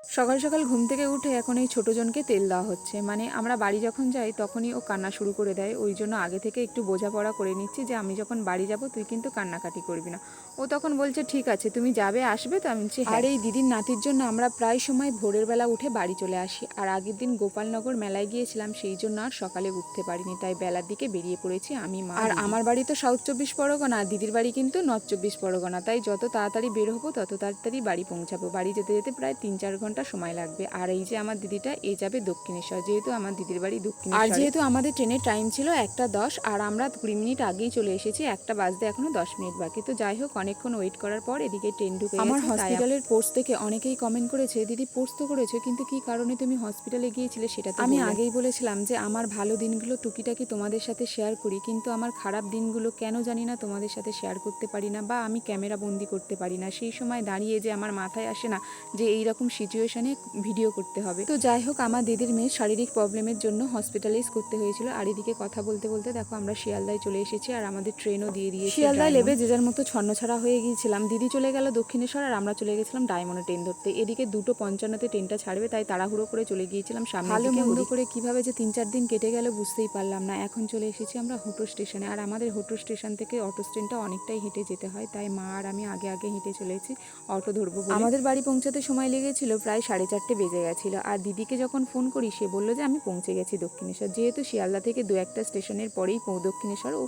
সকাল সকাল ঘুম থেকে উঠে এখন এই ছোটোজনকে তেল দেওয়া হচ্ছে। মানে আমরা বাড়ি যখন যাই তখনই ও কান্না শুরু করে দেয়। ওই জন্য আগে থেকে একটু বোঝাপড়া করে নিচ্ছি যে আমি যখন বাড়ি যাব তুই কিন্তু কান্নাকাটি করবি না। ও তখন বলছে ঠিক আছে, তুমি যাবে আসবে তো? আমি বলছি হ্যাঁ। আর এই দিদির নাতির জন্য আমরা প্রায় সময় ভোরের বেলা উঠে বাড়ি চলে আসি। আর আগের দিন গোপালনগর মেলায় গিয়েছিলাম, সেই জন্য আর সকালে উঠতে পারিনি, তাই বেলার দিকে বেরিয়ে পড়েছি আমি, মা আর আমার বাড়ি তো সাউথ 24 পরগনা, আর দিদির বাড়ি কিন্তু নর্থ 24 পরগনা। তাই যত তাড়াতাড়ি বের হবো তত তাড়াতাড়ি বাড়ি পৌঁছাবো। বাড়ি যেতে যেতে প্রায় 3-4 ঘন্টা সময় লাগবে। আর এই যে আমার দিদিটা এ যাবে দক্ষিণেশ্বর, যেহেতু আমার দিদির বাড়ি দক্ষিণেশ্বর। আর যেহেতু আমাদের ট্রেনের টাইম ছিল 1:10 আর আমরা 20 মিনিট আগেই চলে এসেছি, 1টা বাজতে এখনো 10 মিনিট বাকি। তো যাই হোক, অনেকক্ষণ ওয়েট করার পর এদিকে ট্রেন ঢুকে গেছে। আমার হসপিটালের পোস্ট থেকে অনেকেই কমেন্ট করেছে, দিদি পোস্ট তো করেছো কিন্তু কি কারণে তুমি হসপিটালে গিয়েছিলে সেটা তো আমি আগেই বলেছিলাম যে আমার ভালো দিনগুলো টুকিটাকি তোমাদের সাথে শেয়ার করি, কিন্তু আমার খারাপ দিনগুলো কেন জানি না তোমাদের সাথে শেয়ার করতে পারি না, বা আমি ক্যামেরা বন্দি করতে পারি না। সেই সময় দাঁড়িয়ে যে আমার মাথায় আসে না যে এইরকম সিচুয়েশনে ভিডিও করতে হবে। তো যাই হোক, আমার দিদির মেয়ের শারীরিক প্রবলেমের জন্য হসপিটালাইজ করতে হয়েছিল। আর এদিকে কথা বলতে বলতে দেখো আমরা শিয়ালদায় চলে এসেছি, আর আমাদের ট্রেনও দিয়ে দিয়েছে। শিয়ালদায় লেবে যে যার মতো ছন্নছাড়া হয়ে গিয়েছিলাম। দিদি চলে গেল দক্ষিণেশ্বর আর আমরা চলে গেছিলাম ডায়মন্ডে ট্রেন ধরতে। এদিকে 2:55 ট্রেনটা ছাড়বে, তাই তাড়াহুড়ো করে চলে গিয়েছিলাম সামনে। ভালো মন্দ করে কিভাবে যে 3-4 দিন কেটে গেল বুঝতেই পারলাম না। এখন চলে এসেছি আমরা হোটো স্টেশনে, আর আমাদের হোটো স্টেশন থেকে অটো স্ট্যান্ডটা অনেকটাই হেঁটে যেতে হয়, তাই মা আর আমি আগে আগে হেঁটে চলেছি অটো ধরবো বলে। আমাদের বাড়ি পৌঁছাতে সময় লেগেছিল প্রায় 4:30 বেজে গেছিলো। আর দিদিকে যখন ফোন করি সে বললো যে আমি পৌঁছে গেছি দক্ষিণেশ্বর। যেহেতু শিয়ালদা থেকে 2-1টা স্টেশনের পরেই দক্ষিণেশ্বর ও